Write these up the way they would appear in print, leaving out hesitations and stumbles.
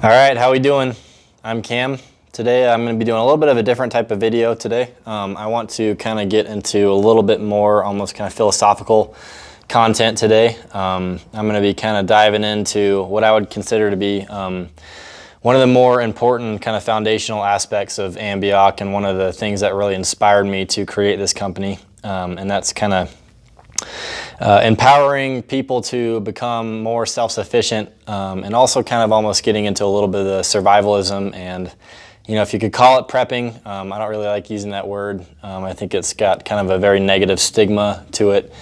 All right, how we doing? I'm Cam. Today I'm going to be doing a little bit of a different type of video today. I want to kind of get into a little bit more almost kind of philosophical content today. I'm going to be kind of diving into what I would consider to be one of the more important kind of foundational aspects of Ambioc and one of the things that really inspired me to create this company. And that's kind of empowering people to become more self-sufficient, and also kind of almost getting into a little bit of the survivalism and, you know, if you could call it prepping. I don't really like using that word. I think it's got kind of a very negative stigma to it.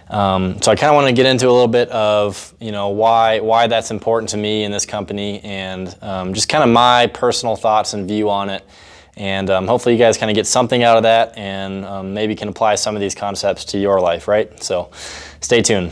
So I kind of want to get into a little bit of, you know, why that's important to me in this company, and just kind of my personal thoughts and view on it. And hopefully you guys kind of get something out of that, and maybe can apply some of these concepts to your life, right? So stay tuned.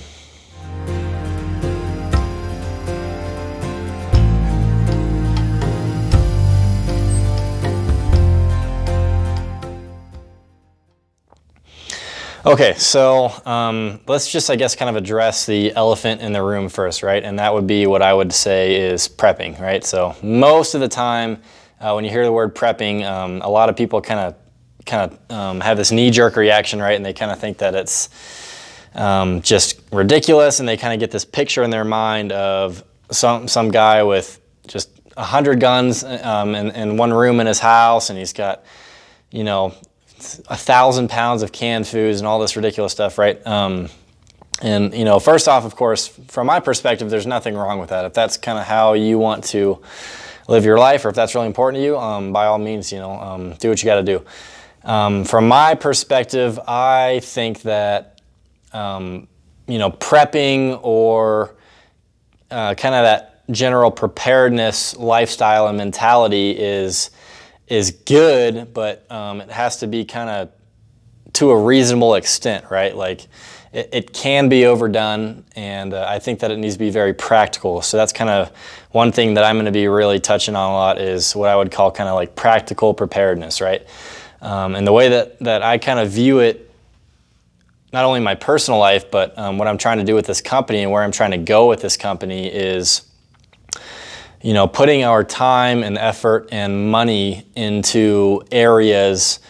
Okay, so let's just, I guess, kind of address the elephant in the room first, right? And that would be what I would say is prepping, right? So most of the time, when you hear the word prepping, a lot of people kind of have this knee-jerk reaction, right? And they kind of think that it's just ridiculous, and they kind of get this picture in their mind of some guy with just 100 guns in one room in his house, and he's got, you know, 1,000 pounds of canned foods and all this ridiculous stuff, right? And, you know, first off, of course, from my perspective, there's nothing wrong with that. If that's kind of how you want to live your life, or if that's really important to you, by all means, you know, do what you got to do. From my perspective, I think that, you know, prepping or kind of that general preparedness lifestyle and mentality is good, but it has to be kind of to a reasonable extent, right? Like it can be overdone, and I think that it needs to be very practical. So that's kind of one thing that I'm going to be really touching on a lot, is what I would call kind of like practical preparedness, right? And the way that I kind of view it, not only in my personal life, but what I'm trying to do with this company and where I'm trying to go with this company is, you know, putting our time and effort and money into areas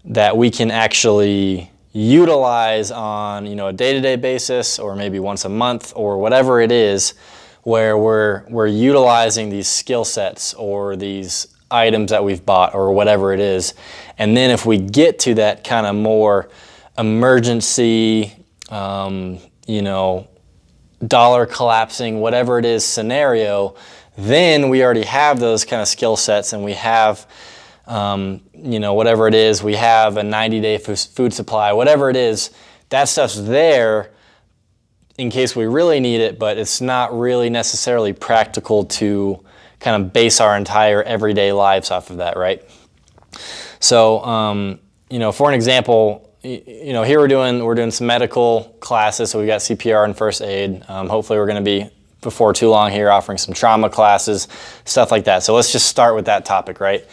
that we can actually utilize on, you know, a day-to-day basis, or maybe once a month, or whatever it is, where we're utilizing these skill sets or these items that we've bought or whatever it is. And then if we get to that kind of more emergency, you know, dollar collapsing, whatever it is scenario, then we already have those kind of skill sets, and we have, you know, whatever it is, we have a 90-day food supply, whatever it is, that stuff's there in case we really need it, but it's not really necessarily practical to kind of base our entire everyday lives off of that, right? So, you know, for an example, you know, here we're doing some medical classes, so we got CPR and first aid. Hopefully we're going to be, before too long here, offering some trauma classes, stuff like that. So let's just start with that topic, right?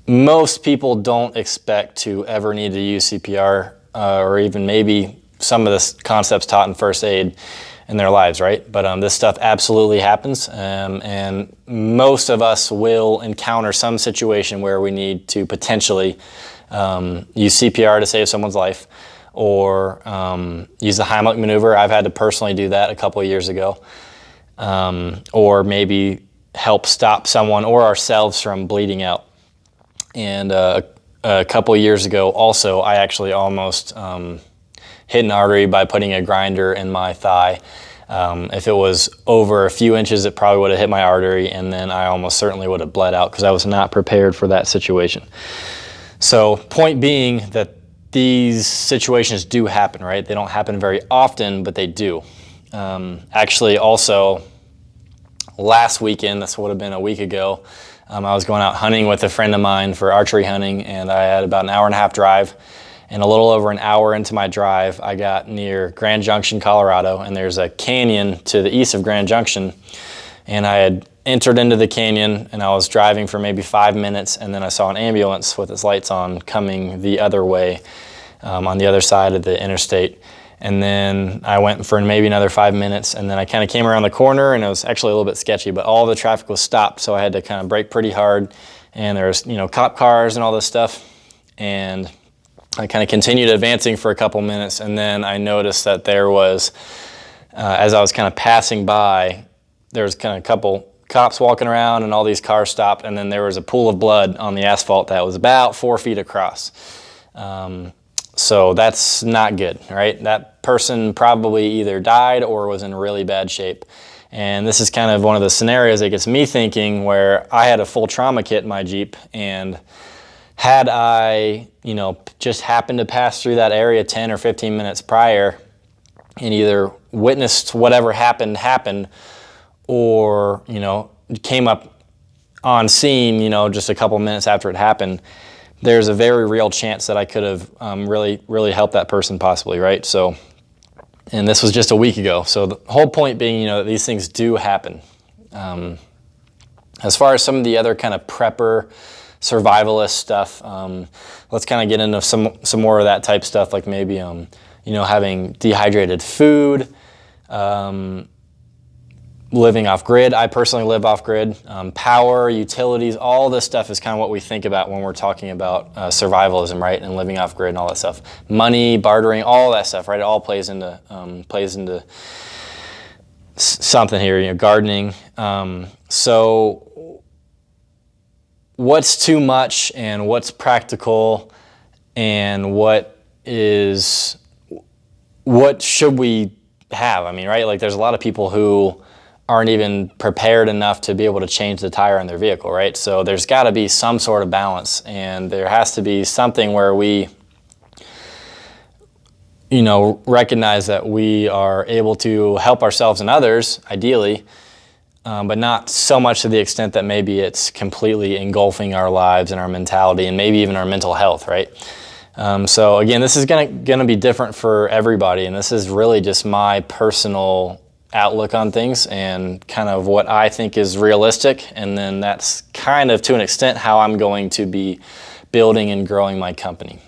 Most people don't expect to ever need to use CPR, or even maybe some of the concepts taught in first aid in their lives, right? But this stuff absolutely happens, and most of us will encounter some situation where we need to potentially use CPR to save someone's life, or use the Heimlich maneuver. I've had to personally do that a couple of years ago, or maybe help stop someone or ourselves from bleeding out. And a couple of years ago also, I actually almost hit an artery by putting a grinder in my thigh. If it was over a few inches, it probably would have hit my artery, and then I almost certainly would have bled out, because I was not prepared for that situation. So point being that these situations do happen, right? They don't happen very often, but they do. Actually, also, last weekend, this would have been a week ago, I was going out hunting with a friend of mine for archery hunting, and I had about an hour-and-a-half drive. And a little over an hour into my drive, I got near Grand Junction, Colorado, and there's a canyon to the east of Grand Junction. And I had entered into the canyon, and I was driving for maybe 5 minutes, and then I saw an ambulance with its lights on coming the other way, on the other side of the interstate. And then I went for maybe another 5 minutes, and then I kind of came around the corner, and it was actually a little bit sketchy, but all the traffic was stopped, so I had to kind of brake pretty hard, and there was, cop cars and all this stuff, and I kind of continued advancing for a couple minutes, and then I noticed that there was, as I was kind of passing by, there was kind of a couple cops walking around, and all these cars stopped, and then there was a pool of blood on the asphalt that was about 4 feet across. So that's not good, right? That person probably either died or was in really bad shape. And this is kind of one of the scenarios that gets me thinking, where I had a full trauma kit in my Jeep, and had I, just happened to pass through that area 10 or 15 minutes prior and either witnessed whatever happened, or, came up on scene, just a couple minutes after it happened, there's a very real chance that I could have really helped that person possibly, right? So, and this was just a week ago. So the whole point being, that these things do happen. As far as some of the other kind of prepper, survivalist stuff, let's kind of get into some more of that type stuff, like maybe, having dehydrated food, living off grid. I personally live off grid. Power, utilities, all this stuff is kind of what we think about when we're talking about survivalism, right? And living off grid and all that stuff. Money, bartering, all that stuff, right? It all plays into something here, gardening. So what's too much and what's practical, and what should we have? I mean, right? Like, there's a lot of people who aren't even prepared enough to be able to change the tire on their vehicle, right? So there's got to be some sort of balance, and there has to be something where we, recognize that we are able to help ourselves and others, ideally, but not so much to the extent that maybe it's completely engulfing our lives and our mentality and maybe even our mental health, right? So again, this is gonna be different for everybody, and this is really just my personal outlook on things and kind of what I think is realistic, and then that's kind of, to an extent, how I'm going to be building and growing my company.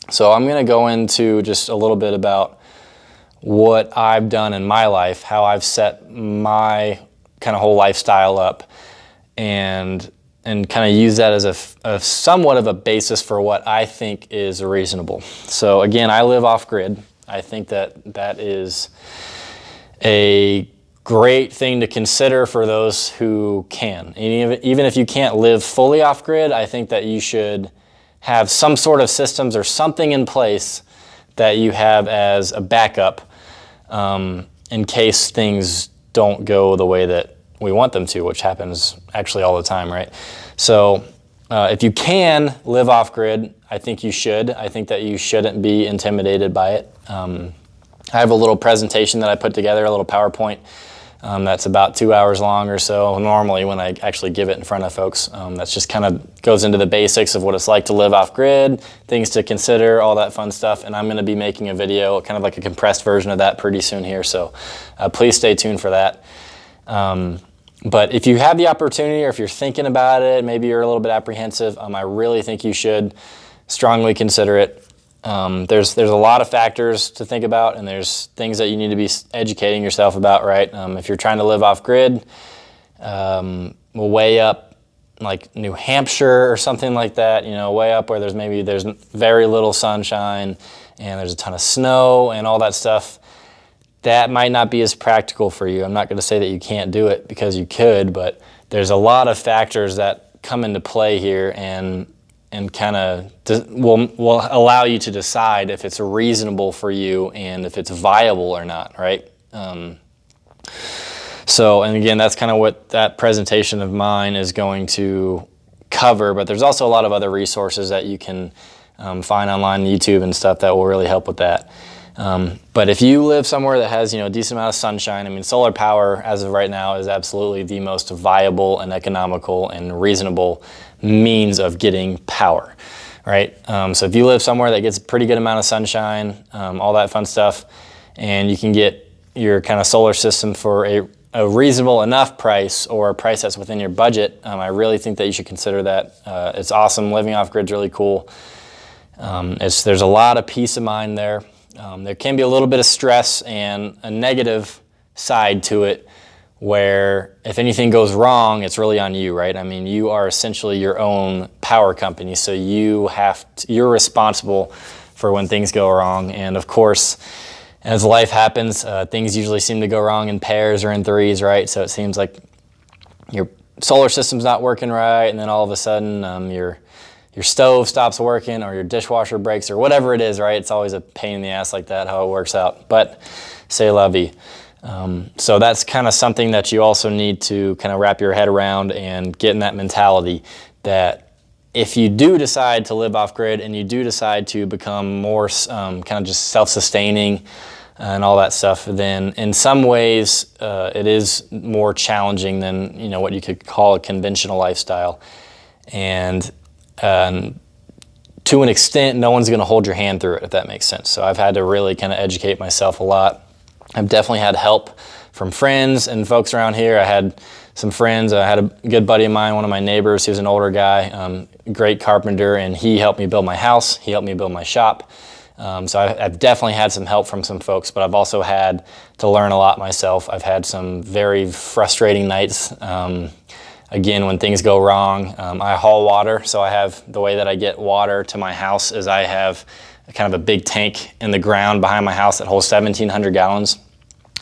So I'm going to go into just a little bit about what I've done in my life, how I've set my kind of whole lifestyle up, and kind of use that as a somewhat of a basis for what I think is reasonable. So again, I live off grid. I think that is a great thing to consider for those who can. Even if you can't live fully off grid, I think that you should have some sort of systems or something in place that you have as a backup in case things don't go the way that we want them to, which happens actually all the time, right? So if you can live off grid, I think you should. I think that you shouldn't be intimidated by it. I have a little presentation that I put together, a little PowerPoint that's about 2 hours long or so normally when I actually give it in front of folks. That's just kind of goes into the basics of what it's like to live off grid, things to consider, all that fun stuff. And I'm going to be making a video, kind of like a compressed version of that pretty soon here. So please stay tuned for that. But if you have the opportunity, or if you're thinking about it, maybe you're a little bit apprehensive, I really think you should strongly consider it. There's a lot of factors to think about, and there's things that you need to be educating yourself about, right? If you're trying to live off grid, way up like New Hampshire or something like that, way up where there's very little sunshine and there's a ton of snow and all that stuff, that might not be as practical for you. I'm not going to say that you can't do it, because you could, but there's a lot of factors that come into play here and kind of will allow you to decide if it's reasonable for you and if it's viable or not, right? So, and again, that's kind of what that presentation of mine is going to cover, but there's also a lot of other resources that you can find online on YouTube and stuff that will really help with that. But if you live somewhere that has, a decent amount of sunshine, solar power as of right now is absolutely the most viable and economical and reasonable means of getting power, right? So if you live somewhere that gets a pretty good amount of sunshine, all that fun stuff, and you can get your kind of solar system for a reasonable enough price, or a price that's within your budget, I really think that you should consider that. It's awesome. Living off grid's really cool. There's a lot of peace of mind there. There can be a little bit of stress and a negative side to it, where if anything goes wrong, it's really on you, right? I mean, you are essentially your own power company, so you're responsible for when things go wrong. And of course, as life happens, things usually seem to go wrong in pairs or in threes, right? So it seems like your solar system's not working right, and then all of a sudden your stove stops working, or your dishwasher breaks, or whatever it is, right? It's always a pain in the ass like that, how it works out. But c'est la vie. So that's kind of something that you also need to kind of wrap your head around and get in that mentality that if you do decide to live off grid and you do decide to become more kind of just self-sustaining and all that stuff, then in some ways it is more challenging than, you know, what you could call a conventional lifestyle. And to an extent, no one's going to hold your hand through it, if that makes sense. So I've had to really kind of educate myself a lot. I've definitely had help from friends and folks around here. I had some friends. I had a good buddy of mine, one of my neighbors. He was an older guy, great carpenter, and he helped me build my house. He helped me build my shop. So I've definitely had some help from some folks, but I've also had to learn a lot myself. I've had some very frustrating nights. Again, when things go wrong, I haul water. So I have, the way that I get water to my house is I have kind of a big tank in the ground behind my house that holds 1,700 gallons.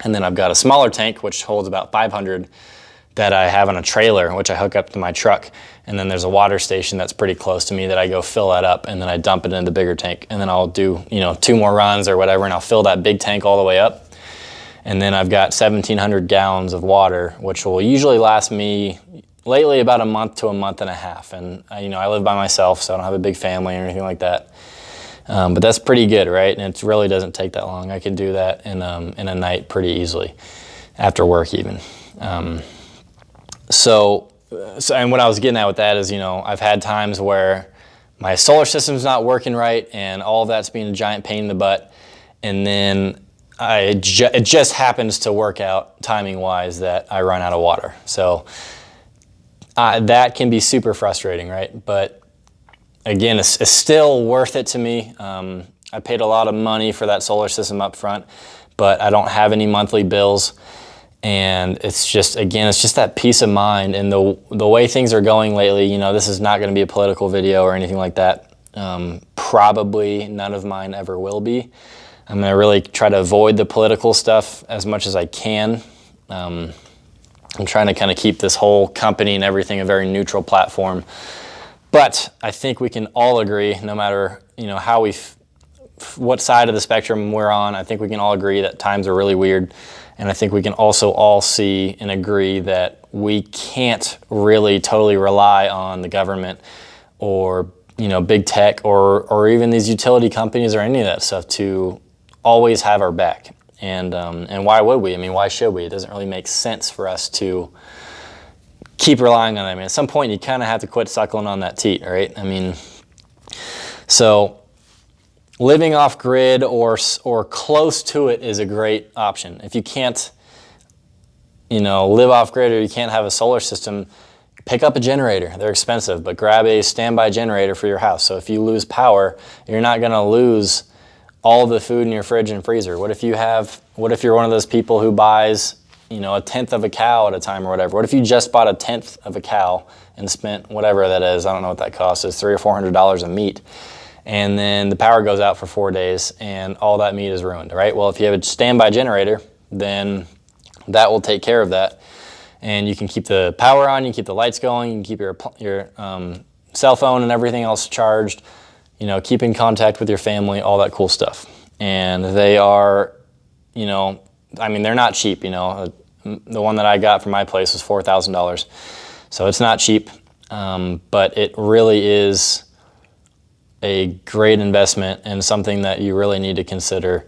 And then I've got a smaller tank, which holds about 500, that I have on a trailer, which I hook up to my truck. And then there's a water station that's pretty close to me that I go fill that up, and then I dump it into the bigger tank. And then I'll do, 2 more runs or whatever, and I'll fill that big tank all the way up. And then I've got 1,700 gallons of water, which will usually last me lately about a month to a month and a half. And I live by myself, so I don't have a big family or anything like that. But that's pretty good, right? And it really doesn't take that long. I can do that in a night pretty easily, after work even. So and what I was getting at with that is, I've had times where my solar system's not working right, and all of that's being a giant pain in the butt, and then it just happens to work out timing-wise that I run out of water. So that can be super frustrating, right? But again, it's still worth it to me. I paid a lot of money for that solar system up front, but I don't have any monthly bills. And it's just that peace of mind. And the way things are going lately, this is not going to be a political video or anything like that. Probably none of mine ever will be. I'm going to really try to avoid the political stuff as much as I can. I'm trying to kind of keep this whole company and everything a very neutral platform. But I think we can all agree, no matter what side of the spectrum we're on, I think we can all agree that times are really weird. And I think we can also all see and agree that we can't really totally rely on the government or big tech or even these utility companies or any of that stuff to always have our back. And why would we? I mean, why should we? It doesn't really make sense for us to keep relying on them. I mean, at some point you kind of have to quit suckling on that teat, right? I mean, so living off grid or close to it is a great option. If you can't, live off grid, or you can't have a solar system, pick up a generator. They're expensive, but grab a standby generator for your house. So if you lose power, you're not going to lose all of the food in your fridge and freezer. What if you're one of those people who buys a tenth of a cow at a time or whatever? What if you just bought a tenth of a cow and spent whatever that is, I don't know what that cost is, $300 or $400 of meat, and then the power goes out for 4 days and all that meat is ruined, right? Well, if you have a standby generator, then that will take care of that, and you can keep the power on, you can keep the lights going, you can keep your cell phone and everything else charged, keep in contact with your family, all that cool stuff. And they are, they're not cheap, The one that I got from my place was $4,000. So it's not cheap, but it really is a great investment and something that you really need to consider,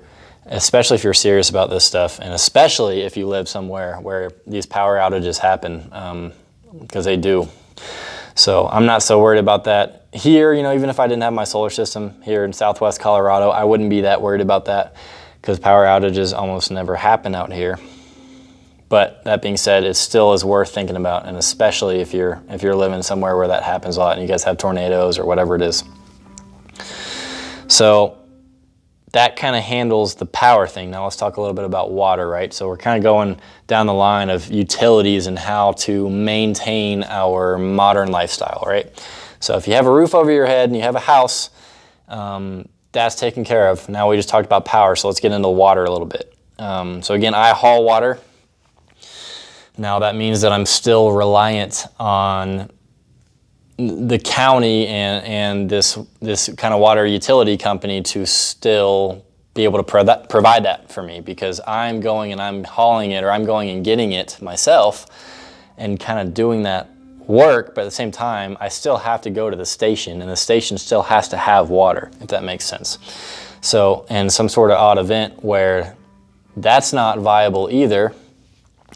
especially if you're serious about this stuff, and especially if you live somewhere where these power outages happen, because they do. So I'm not so worried about that. Here, even if I didn't have my solar system here in Southwest Colorado, I wouldn't be that worried about that, because power outages almost never happen out here. But that being said, it still is worth thinking about, and especially if you're living somewhere where that happens a lot and you guys have tornadoes or whatever it is. So that kind of handles the power thing. Now let's talk a little bit about water, right? So we're kind of going down the line of utilities and how to maintain our modern lifestyle, right? So if you have a roof over your head and you have a house, that's taken care of. Now we just talked about power, so let's get into water a little bit. So again, I haul water. Now that means that I'm still reliant on the county and this kind of water utility company to still be able to provide that for me, because I'm going and I'm hauling it, or I'm going and getting it myself and kind of doing that work, but at the same time I still have to go to the station, and the station still has to have water, if that makes sense. So in some sort of odd event where that's not viable either,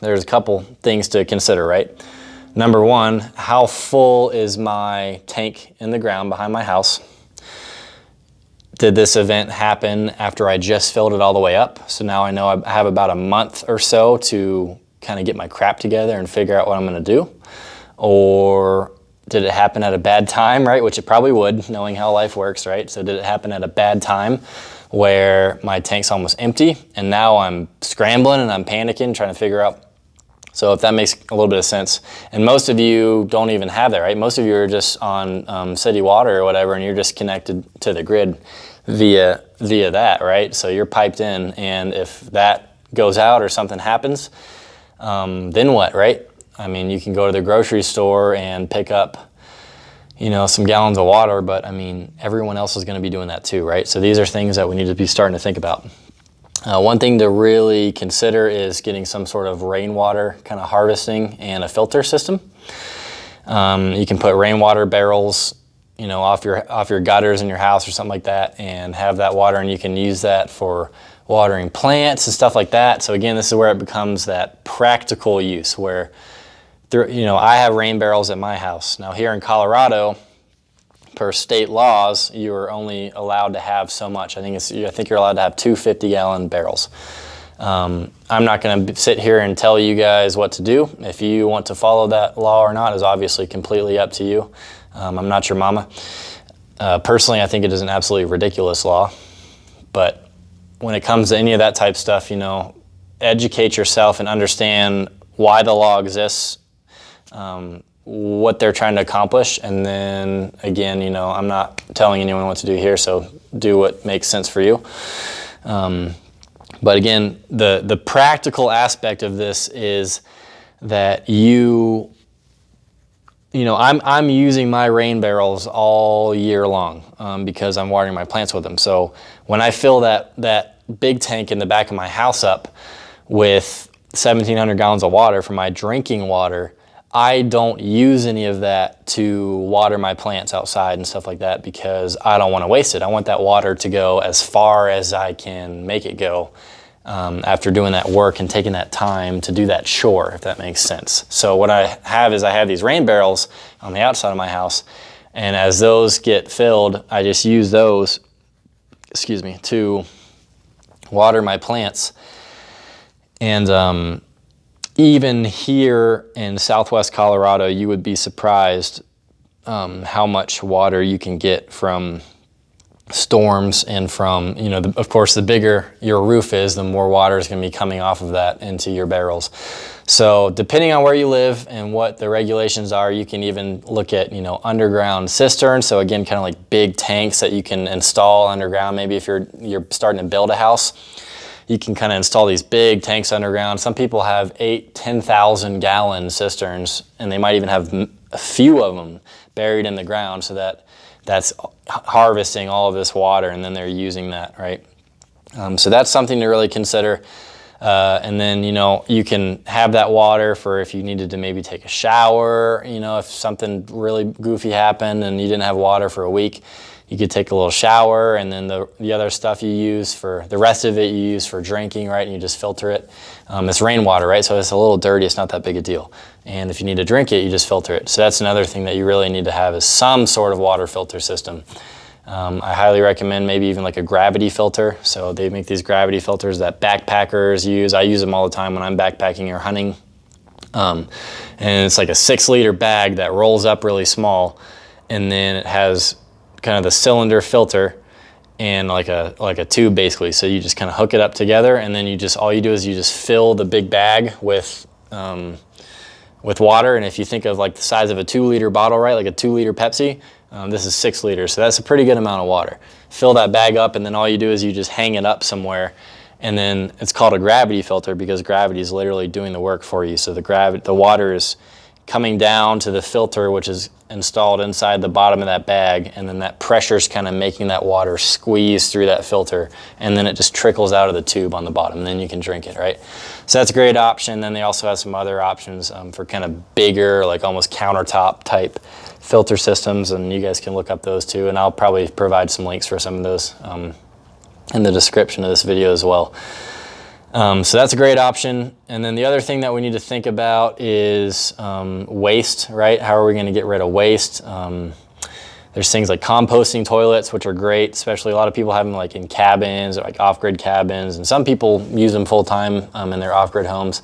there's a couple things to consider, right? Number one, how full is my tank in the ground behind my house? Did this event happen after I just filled it all the way up? So now I know I have about a month or so to kind of get my crap together and figure out what I'm gonna do. Or did it happen at a bad time, right? Which it probably would, knowing how life works, right? So did it happen at a bad time where my tank's almost empty and now I'm scrambling and I'm panicking, trying to figure out. So if that makes a little bit of sense. And most of you don't even have that, right? Most of you are just on city water or whatever, and you're just connected to the grid via that, right? So you're piped in, and if that goes out or something happens, then what, right? I mean, you can go to the grocery store and pick up, you know, some gallons of water, but I mean, everyone else is going to be doing that too, right? So these are things that we need to be starting to think about. One thing to really consider is getting some sort of rainwater kind of harvesting and a filter system. You can put rainwater barrels, you know, off your gutters in your house or something like that, and have that water, and you can use that for watering plants and stuff like that. So again, this is where it becomes that practical use where, you know, I have rain barrels at my house. Now here in Colorado, per state laws, you are only allowed to have so much. I think you're allowed to have 2 50-gallon barrels. I'm not going to sit here and tell you guys what to do. If you want to follow that law or not is obviously completely up to you. I'm not your mama. Personally, I think it is an absolutely ridiculous law. But when it comes to any of that type stuff, you know, educate yourself and understand why the law exists, what they're trying to accomplish, and then again, you know, I'm not telling anyone what to do here, so do what makes sense for you. But again, the practical aspect of this is that you know, I'm using my rain barrels all year long because I'm watering my plants with them. So when I fill that big tank in the back of my house up with 1,700 gallons of water for my drinking water, I don't use any of that to water my plants outside and stuff like that because I don't want to waste it. I want that water to go as far as I can make it go after doing that work and taking that time to do that chore, if that makes sense. So what I have is I have these rain barrels on the outside of my house, and as those get filled, I just use those, to water my plants. And even here in Southwest Colorado, you would be surprised how much water you can get from storms and from, you know, of course, the bigger your roof is, the more water is going to be coming off of that into your barrels. So depending on where you live and what the regulations are, you can even look at, you know, underground cisterns. So again, kind of like big tanks that you can install underground. Maybe if you're starting to build a house, you can kind of install these big tanks underground. Some people have 10,000 gallon cisterns, and they might even have a few of them buried in the ground, so that's harvesting all of this water, and then they're using that, right? So that's something to really consider. And then, you know, you can have that water for if you needed to maybe take a shower, you know, if something really goofy happened and you didn't have water for a week, you could take a little shower, and then the other stuff you use for, the rest of it you use for drinking, right? And you just filter it. It's rainwater, right? So it's a little dirty, it's not that big a deal. And if you need to drink it, you just filter it. So that's another thing that you really need to have is some sort of water filter system. I highly recommend maybe even like a gravity filter. So they make these gravity filters that backpackers use. I use them all the time when I'm backpacking or hunting. And it's like a 6-liter bag that rolls up really small, and then it has kind of the cylinder filter, and like a tube basically. So you just kind of hook it up together, and then all you do is you just fill the big bag with water. And if you think of like the size of a 2-liter bottle, right, like a 2-liter Pepsi, this is 6 liters, so that's a pretty good amount of water. Fill that bag up, and then all you do is you just hang it up somewhere, and then it's called a gravity filter because gravity is literally doing the work for you. So the water is coming down to the filter, which is installed inside the bottom of that bag, and then that pressure is kind of making that water squeeze through that filter, and then it just trickles out of the tube on the bottom, and then you can drink it, right? So that's a great option. Then they also have some other options for kind of bigger, like almost countertop type filter systems, and you guys can look up those too, and I'll probably provide some links for some of those in the description of this video as well. So that's a great option. And then the other thing that we need to think about is waste, right? How are we going to get rid of waste? There's things like composting toilets, which are great, especially a lot of people have them like in cabins or like off-grid cabins, and some people use them full-time in their off-grid homes.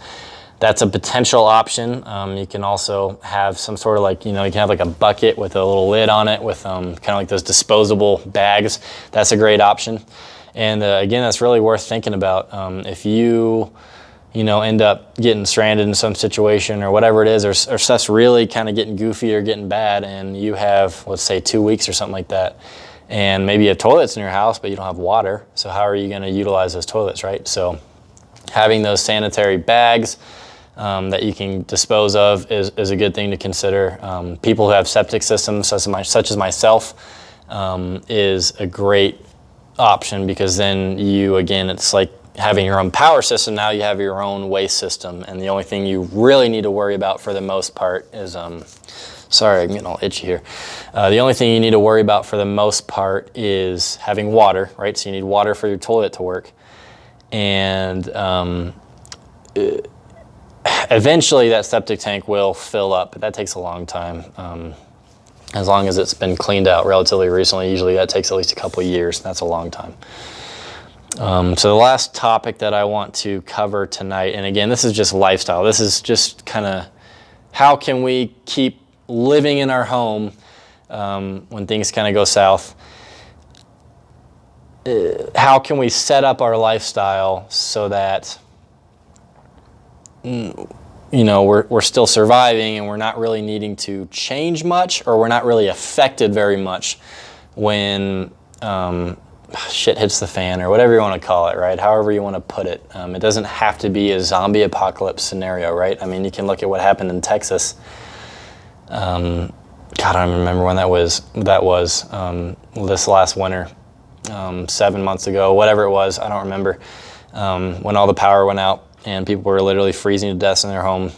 That's a potential option. You can also have some sort of like, you can have like a bucket with a little lid on it with kind of like those disposable bags. That's a great option. And again, that's really worth thinking about. If you end up getting stranded in some situation or whatever it is, or stuff's really kind of getting goofy or getting bad, and you have, let's say, 2 weeks or something like that, and maybe you have toilets in your house, but you don't have water. So how are you going to utilize those toilets, right? So having those sanitary bags that you can dispose of is a good thing to consider. People who have septic systems, such as myself, is a great option, because then it's like having your own power system. Now you have your own waste system, and the only thing you really need to worry about for the most part is sorry, I'm getting all itchy here. The only thing you need to worry about for the most part is having water, right? So you need water for your toilet to work, and eventually that septic tank will fill up, but that takes a long time. As long as it's been cleaned out relatively recently, usually that takes at least a couple of years. That's a long time. So the last topic that I want to cover tonight, and again, this is just lifestyle. This is just kind of how can we keep living in our home when things kind of go south. How can we set up our lifestyle so that we're still surviving, and we're not really needing to change much, or we're not really affected very much when shit hits the fan, or whatever you want to call it, right? However you want to put it. It doesn't have to be a zombie apocalypse scenario, right? I mean, you can look at what happened in Texas. God, I don't remember when that was this last winter, 7 months ago, whatever it was, I don't remember, when all the power went out and people were literally freezing to death in their home.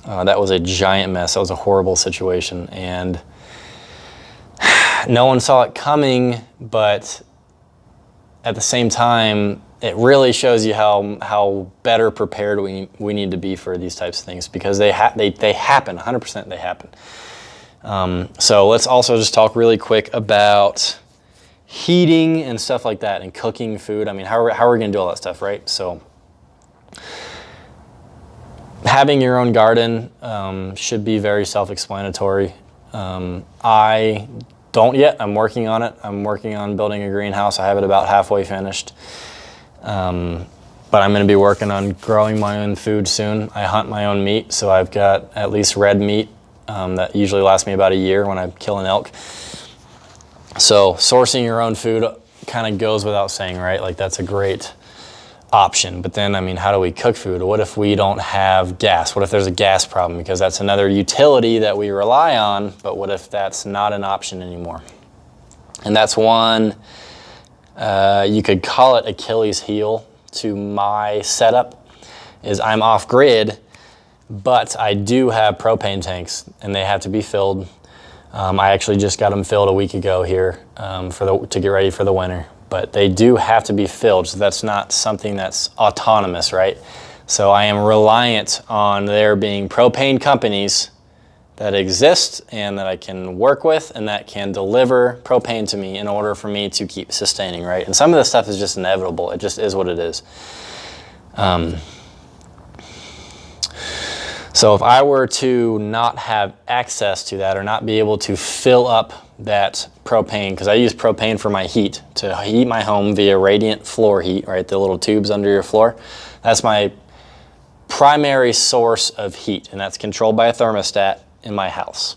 That was a giant mess. That was a horrible situation, and no one saw it coming, but at the same time, it really shows you how better prepared we need to be for these types of things, because they happen, 100% they happen. So let's also just talk really quick about heating and stuff like that, and cooking food. I mean, how are we going to do all that stuff, right? So having your own garden should be very self-explanatory. I don't yet. I'm working on it. I'm working on building a greenhouse. I have it about halfway finished. But I'm going to be working on growing my own food soon. I hunt my own meat, so I've got at least red meat that usually lasts me about a year when I kill an elk. So sourcing your own food kind of goes without saying, right? Like, that's a great option. But then, I mean, how do we cook food? What if we don't have gas? What if there's a gas problem? Because that's another utility that we rely on, but what if that's not an option anymore? And that's one, you could call it Achilles heel to my setup, is I'm off grid, but I do have propane tanks, and they have to be filled. I actually just got them filled a week ago here to get ready for the winter. But they do have to be filled, so that's not something that's autonomous, right? So I am reliant on there being propane companies that exist and that I can work with and that can deliver propane to me in order for me to keep sustaining, right? And some of this stuff is just inevitable. It just is what it is. So if I were to not have access to that, or not be able to fill up that propane, because I use propane for my heat, to heat my home via radiant floor heat, right? The little tubes under your floor. That's my primary source of heat, and that's controlled by a thermostat in my house.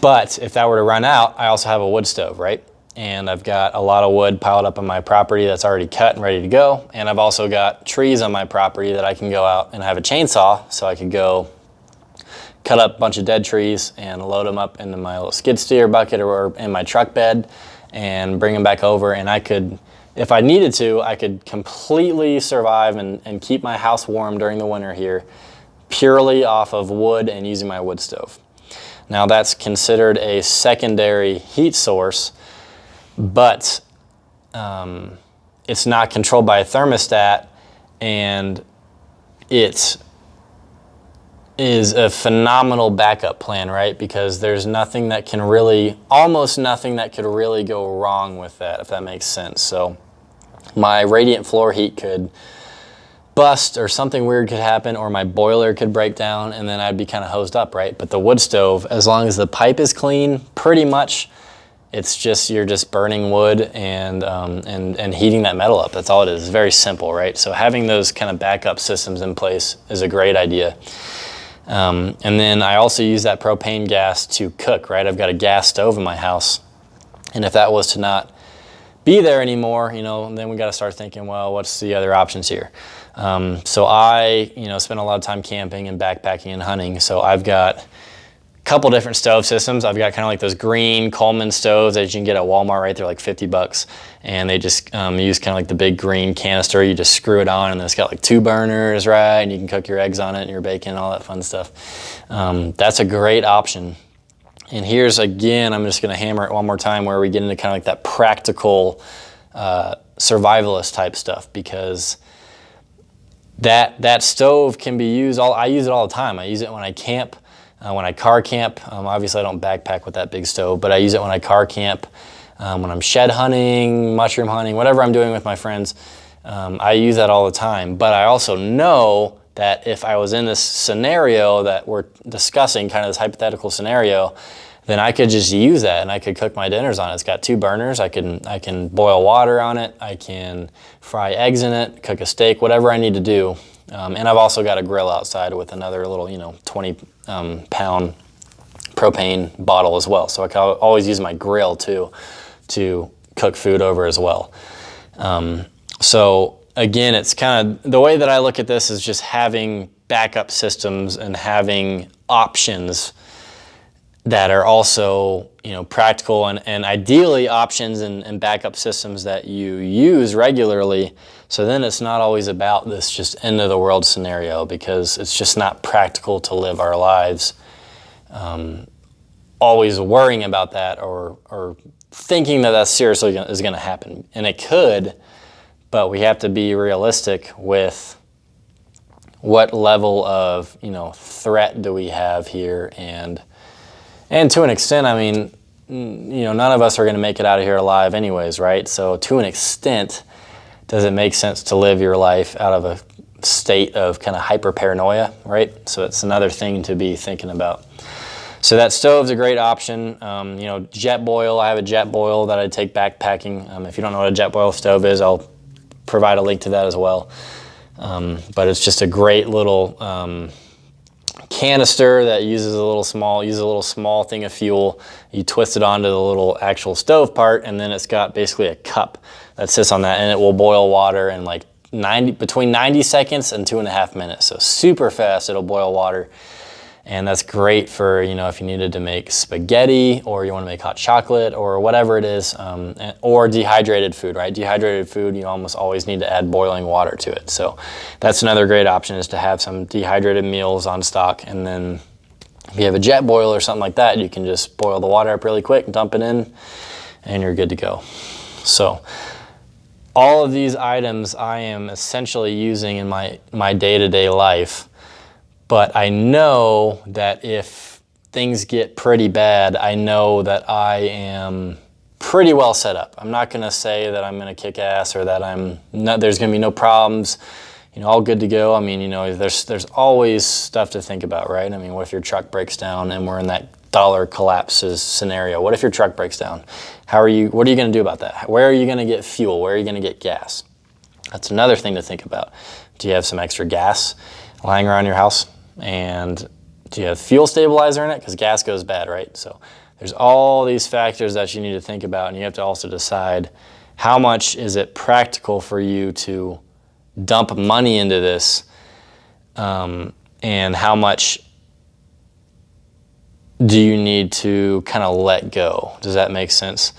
But if that were to run out, I also have a wood stove, right? And I've got a lot of wood piled up on my property that's already cut and ready to go. And I've also got trees on my property that I can go out and have a chainsaw, so I could go cut up a bunch of dead trees and load them up into my little skid steer bucket or in my truck bed and bring them back over. And I could, if I needed to, I could completely survive and keep my house warm during the winter here purely off of wood and using my wood stove. Now that's considered a secondary heat source, but it's not controlled by a thermostat, and it is a phenomenal backup plan, right? Because there's nothing that can really, almost nothing that could really go wrong with that, if that makes sense. So my radiant floor heat could bust, or something weird could happen, or my boiler could break down, and then I'd be kind of hosed up, right? But the wood stove, as long as the pipe is clean, pretty much it's just, you're just burning wood and heating that metal up. That's all it is. It's very simple, right? So having those kind of backup systems in place is a great idea. And then I also use that propane gas to cook, right? I've got a gas stove in my house, and if that was to not be there anymore, you know, then we got to start thinking, well, what's the other options here? So I, you know, spend a lot of time camping and backpacking and hunting. So I've got a couple different stove systems. I've got kind of like those green Coleman stoves that you can get at Walmart, right? They're like 50 bucks. And they just use kind of like the big green canister. You just screw it on, and then it's got like 2 burners, right? And you can cook your eggs on it and your bacon and all that fun stuff. That's a great option. And here's, again, I'm just going to hammer it one more time, where we get into kind of like that practical survivalist type stuff, because that stove can be used, I use it all the time. I use it when I camp, when I car camp. Obviously I don't backpack with that big stove, but I use it when I car camp, when I'm shed hunting, mushroom hunting, whatever I'm doing with my friends. I use that all the time. But I also know that if I was in this scenario that we're discussing, kind of this hypothetical scenario, then I could just use that and I could cook my dinners on it. It's got 2 burners. I can boil water on it. I can fry eggs in it, cook a steak, whatever I need to do. And I've also got a grill outside with another little, 20 pound propane bottle as well. So I can always use my grill too to cook food over as well. So again, it's kind of, the way that I look at this is just having backup systems and having options that are also, practical, and ideally options and backup systems that you use regularly. So then it's not always about this just end of the world scenario, because it's just not practical to live our lives always worrying about that or thinking that seriously is going to happen. And it could, but we have to be realistic with what level of, threat do we have here. And to an extent, I mean, none of us are going to make it out of here alive anyways, right? So to an extent, does it make sense to live your life out of a state of kind of hyper paranoia, right? So it's another thing to be thinking about. So that stove's a great option. Jet boil, I have a jet boil that I take backpacking. If you don't know what a jet boil stove is, I'll provide a link to that as well. But it's just a great little canister that uses a little small thing of fuel. You twist it onto the little actual stove part, and then it's got basically a cup that sits on that, and it will boil water in like between 90 seconds and 2.5 minutes. So super fast, it'll boil water. And that's great for, if you needed to make spaghetti, or you want to make hot chocolate, or whatever it is, or dehydrated food, right? Dehydrated food, you almost always need to add boiling water to it. So that's another great option, is to have some dehydrated meals on stock. And then if you have a jet boil or something like that, you can just boil the water up really quick, dump it in, and you're good to go. So all of these items I am essentially using in my day-to-day life. But I know that if things get pretty bad, I know that I am pretty well set up. I'm not going to say that I'm going to kick ass, or that there's going to be no problems, all good to go. I mean, there's always stuff to think about, right? I mean, what if your truck breaks down and we're in that dollar collapses scenario? What if your truck breaks down? What are you going to do about that? Where are you going to get fuel? Where are you going to get gas? That's another thing to think about. Do you have some extra gas lying around your house? And do you have fuel stabilizer in it? Because gas goes bad, right? So there's all these factors that you need to think about, and you have to also decide how much is it practical for you to dump money into this, and how much do you need to kind of let go? Does that make sense?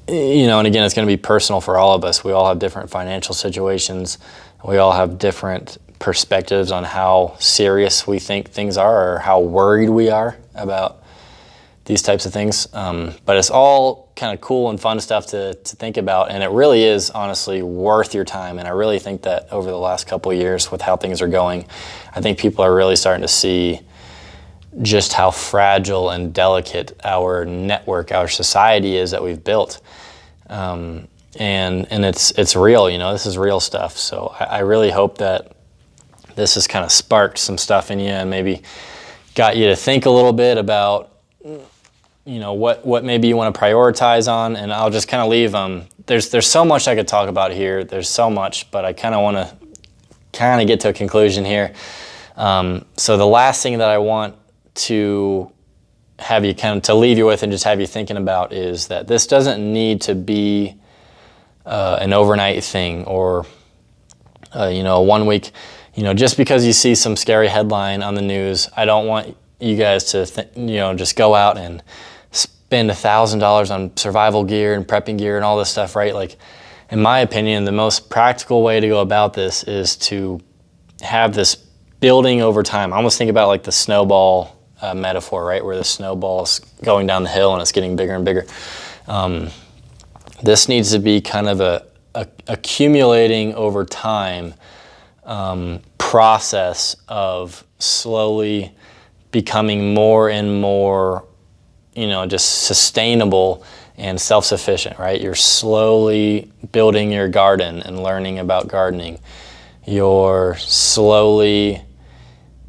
You know, and again, it's going to be personal for all of us. We all have different financial situations. We all have different perspectives on how serious we think things are or how worried we are about these types of things. But it's all kind of cool and fun stuff to think about, and it really is honestly worth your time. And I really think that over the last couple of years with how things are going, I think people are really starting to see just how fragile and delicate our network, our society is that we've built. And it's real, you know, this is real stuff. So I really hope that this has kind of sparked some stuff in you and maybe got you to think a little bit about, you know, what maybe you want to prioritize on. And I'll just kind of leave, there's so much I could talk about here. There's so much, but I kind of want to kind of get to a conclusion here. So the last thing that I want to have you kind of to leave you with and just have you thinking about is that this doesn't need to be an overnight thing or, you know, 1 week, you know, just because you see some scary headline on the news. I don't want you guys to, you know, just go out and spend $1,000 on survival gear and prepping gear and all this stuff, right? Like, in my opinion, the most practical way to go about this is to have this building over time. I almost think about like the snowball metaphor, right? Where the snowball's going down the hill and it's getting bigger and bigger. This needs to be kind of a accumulating over time process of slowly becoming more and more, you know, just sustainable and self-sufficient, right? You're slowly building your garden and learning about gardening. You're slowly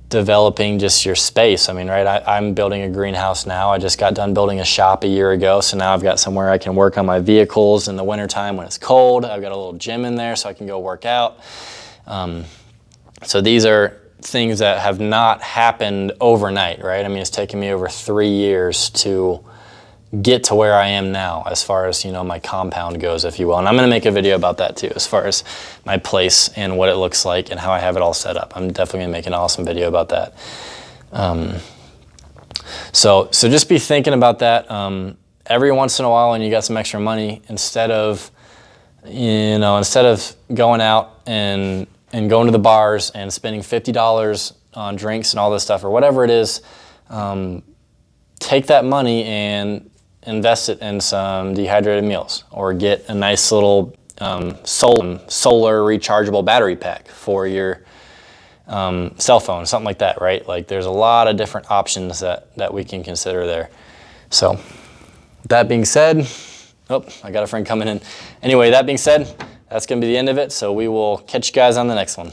developing just your space. I mean, right, I'm building a greenhouse now. I just got done building a shop a year ago, so now I've got somewhere I can work on my vehicles in the wintertime when it's cold. I've got a little gym in there so I can go work out. So these are things that have not happened overnight, right? I mean, it's taken me over 3 years to get to where I am now as far as, you know, my compound goes, if you will. And I'm going to make a video about that too, as far as my place and what it looks like and how I have it all set up. I'm definitely going to make an awesome video about that. So just be thinking about that. Every once in a while when you got some extra money, instead of going out and going to the bars and spending $50 on drinks and all this stuff or whatever it is, take that money and invest it in some dehydrated meals, or get a nice little solar rechargeable battery pack for your cell phone, something like that, right? Like, there's a lot of different options that we can consider there. So that being said, oh, I got a friend coming in. Anyway, that being said, that's going to be the end of it. So we will catch you guys on the next one.